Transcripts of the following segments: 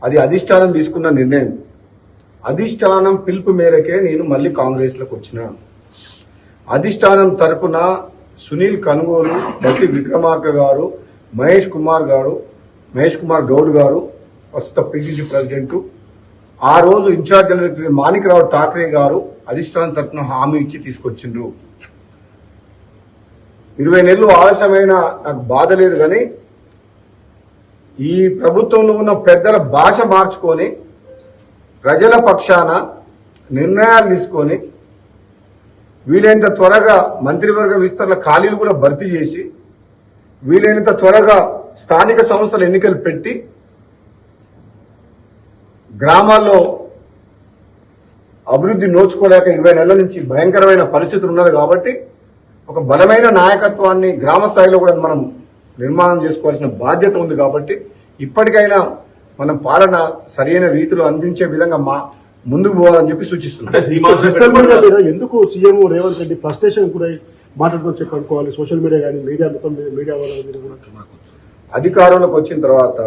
అది అధిష్టానం తీసుకున్న నిర్ణయం. అధిష్టానం పిలుపు మేరకే నేను మళ్ళీ కాంగ్రెస్లోకి వచ్చిన. అధిష్టానం తరపున సునీల్ కనుగోలు, బట్టి విక్రమార్క గారు, మహేష్ కుమార్ గౌడ్ గారు, ప్రస్తుత పిసిసి ప్రెసిడెంట్, ఆ రోజు in charge general secretary Manikrao Thakre గారు అధిష్టానం తరపున హామీ ఇచ్చి తీసుకొచ్చిండ్రు. 20 నెలలు ఆలస్యమైన నాకు బాధ లేదు, కానీ ఈ ప్రభుత్వంలో ఉన్న పెద్దల భాష మార్చుకొని ప్రజల పక్షాన నిర్ణయాలు తీసుకొని వీలైనంత త్వరగా మంత్రివర్గ విస్తరణ ఖాళీలు కూడా భర్తీ చేసి వీలైనంత త్వరగా స్థానిక సంస్థల ఎన్నికలు పెట్టి గ్రామాల్లో అభివృద్ధి నోచుకోలేక 20 నెలల నుంచి భయంకరమైన పరిస్థితులు ఉన్నది. కాబట్టి ఒక బలమైన నాయకత్వాన్ని గ్రామ స్థాయిలో కూడా మనం నిర్మాణం చేసుకోవాల్సిన బాధ్యత ఉంది. కాబట్టి ఇప్పటికైనా మనం పాలన సరైన రీతిలో అందించే విధంగా ముందుకు పోవాలని చెప్పి సూచిస్తున్నాం. ఎందుకు సీఎం రేవంత్ రెడ్డి ఫ్రస్ట్రేషన్ కూడా మాట్లాడుతూ చెప్పనుకోవాలి? సోషల్ మీడియా కానీ మీడియా మొత్తం మీడియా వాళ్ళ మీద కూడా అధికారంలోకి వచ్చిన తర్వాత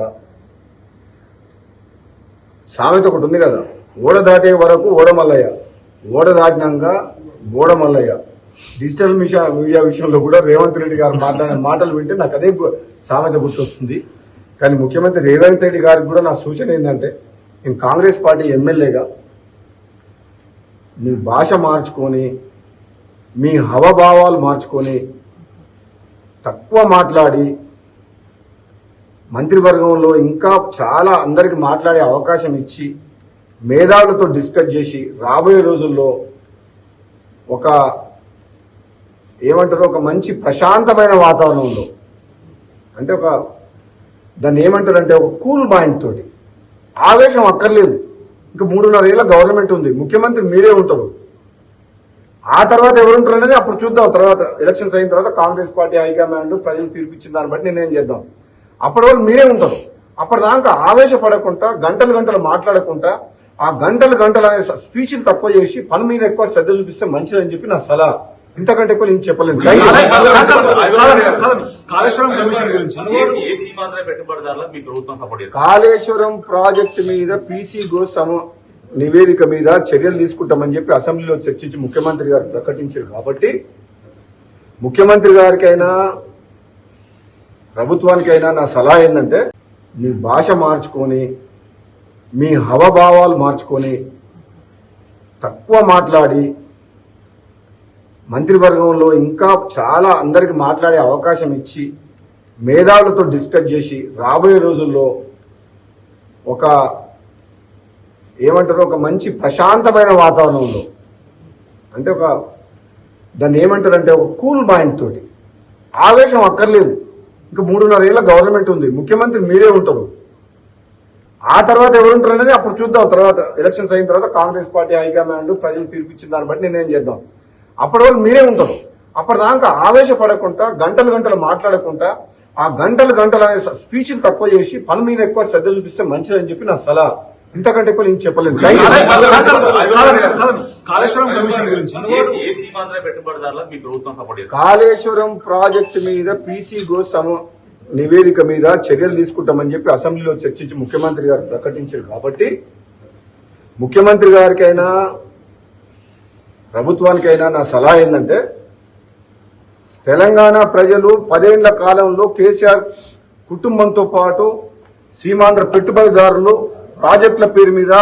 సామెత ఒకటి ఉంది కదా, ఓడ దాటే వరకు ఓడమల్లయ్య, ఓడ దాటినాక బోడమల్లయ్య. డిజిటల్ మీడియా విషయంలో కూడా రేవంత్ రెడ్డి గారు మాట్లాడిన మాటలు వింటే నాకు అదే సామెత గుర్తొస్తుంది. కానీ ముఖ్యమంత్రి రేవంత్ రెడ్డి గారికి కూడా నా సూచన ఏంటంటే, నేను కాంగ్రెస్ పార్టీ ఎమ్మెల్యేగా మీ భాష మార్చుకొని మీ హవభావాలు మార్చుకొని తక్కువ మాట్లాడి మంత్రివర్గంలో ఇంకా చాలా అందరికి మాట్లాడే అవకాశం ఇచ్చి మేధావులతో డిస్కస్ చేసి రాబోయే రోజుల్లో ఒక మంచి ప్రశాంతమైన వాతావరణంలో, అంటే దాన్ని ఏమంటారంటే ఒక కూల్ మైండ్ తోటి, ఆవేశం అక్కర్లేదు. ఇంకా 3.5 ఏళ్ళ గవర్నమెంట్ ఉంది, ముఖ్యమంత్రి మీరే ఉంటారు. ఆ తర్వాత ఎవరుంటారు అనేది అప్పుడు చూద్దాం. తర్వాత ఎలక్షన్స్ అయిన తర్వాత కాంగ్రెస్ పార్టీ హైకమాండ్ ప్రజలు తీర్పిచ్చిన దాన్ని బట్టి నిర్ణయం చేద్దాం. అప్పటి వరకు మీరే ఉంటారు. అప్పటిదాకా ఆవేశపడకుండా గంటలు మాట్లాడకుండా ఆ గంటలు అనే స్పీచ్లు తక్కువ చేసి పని మీద ఎక్కువ శ్రద్ధ చూపిస్తే మంచిదని చెప్పి నా సలహా. ఇంతకంటే ఎక్కువ నేను చెప్పలేను. కాళేశ్వరం ప్రాజెక్టు మీద పీసీ గోస్ నివేదిక మీద చర్యలు తీసుకుంటామని చెప్పి అసెంబ్లీలో చర్చించి ముఖ్యమంత్రి గారు ప్రకటించారు. కాబట్టి ముఖ్యమంత్రి గారికైనా ప్రభుత్వానికైనా నా సలహా ఏంటంటే, మీ భాష మార్చుకొని మీ హవభావాలు మార్చుకొని తక్కువ మాట్లాడి మంత్రివర్గంలో ఇంకా చాలా అందరికి మాట్లాడే అవకాశం ఇచ్చి మేధావులతో డిస్కస్ చేసి రాబోయే రోజుల్లో ఒక మంచి ప్రశాంతమైన వాతావరణంలో, అంటే దాన్ని ఏమంటారంటే ఒక కూల్ మైండ్ తోటి, ఆవేశం అక్కర్లేదు. ఇంకా 3.5 ఏళ్ళ గవర్నమెంట్ ఉంది, ముఖ్యమంత్రి మీరే ఉంటారు. ఆ తర్వాత ఎవరుంటారు అనేది అప్పుడు చూద్దాం. తర్వాత ఎలక్షన్స్ అయిన తర్వాత కాంగ్రెస్ పార్టీ హైకమాండ్ ప్రజలు తీర్పిచ్చిన దాన్ని బట్టి నిర్ణయం చేద్దాం. అప్పటి వరకు మీరే ఉంటారు. అప్పటిదాకా ఆవేశపడకుండా గంటలు మాట్లాడకుండా ఆ గంటలు అనే స్పీచ్లు తక్కువ చేసి పని మీద ఎక్కువ శ్రద్ధ చూపిస్తే మంచిదని చెప్పి నా సలహా. ఇంతకంటే ఎక్కువ నేను చెప్పలేను. కాళేశ్వరం ప్రాజెక్టు మీద పీసీ గోస్ నివేదిక మీద చర్యలు తీసుకుంటామని చెప్పి అసెంబ్లీలో చర్చించి ముఖ్యమంత్రి గారు ప్రకటించారు. కాబట్టి ముఖ్యమంత్రి గారికైనా ప్రభుత్వానికైనా నా సలహా ఏంటంటే, తెలంగాణ ప్రజలు 10 ఏళ్ల కాలంలో కేసీఆర్ కుటుంబంతో పాటు సీమాంధ్ర పెట్టుబడిదారులు ప్రాజెక్టుల పేరు మీద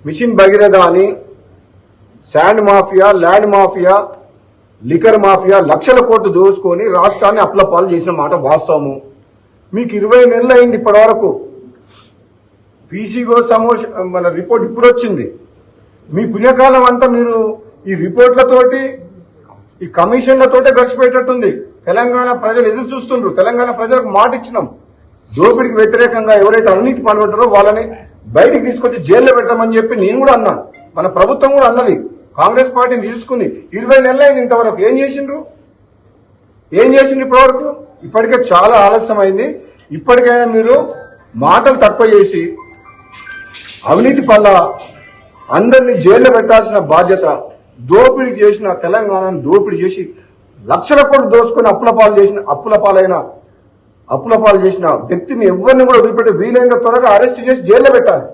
మిషన్ భగీరథ అని sand mafia, land mafia, liquor mafia లక్షల కోట్లు దోసుకొని రాష్ట్రాన్ని అప్లపాలు చేసిన మాట వాస్తవము. మీకు 20 నెలలు అయింది ఇప్పటి వరకు. పీసీగో మన రిపోర్ట్ ఇప్పుడు వచ్చింది. మీ పుణ్యకాలం అంతా మీరు ఈ రిపోర్ట్లతోటి ఈ కమిషన్లతోటే గడిచిపోయేటట్టుంది. తెలంగాణ ప్రజలు ఎదురు చూస్తుండ్రు. తెలంగాణ ప్రజలకు మాట ఇచ్చినాం, దోపిడికి వ్యతిరేకంగా ఎవరైతే అవినీతి పాల్పడ్డారో వాళ్ళని బయటికి తీసుకొచ్చి జైల్లో పెడతామని చెప్పి నేను కూడా అన్నా, మన ప్రభుత్వం కూడా అన్నది. కాంగ్రెస్ పార్టీని తీసుకుని 20 నెలలు అయింది. ఇంతవరకు ఏం చేసిండ్రు ఇప్పటివరకు? ఇప్పటికే చాలా ఆలస్యం అయింది. ఇప్పటికైనా మీరు మాటలు తక్కువ చేసి అవినీతి పల్ల అందరినీ జైల్లో పెట్టాల్సిన బాధ్యత, దోపిడీ చేసిన తెలంగాణను దోపిడీ చేసి లక్షల కోట్లు దోసుకొని అప్పుల పాలైన అప్పుల పాలు చేసిన వ్యక్తిని ఎవరిని కూడా వదిలిపెట్టి వీలైనంత త్వరగా అరెస్ట్ చేసి జైల్లో పెట్టాలి.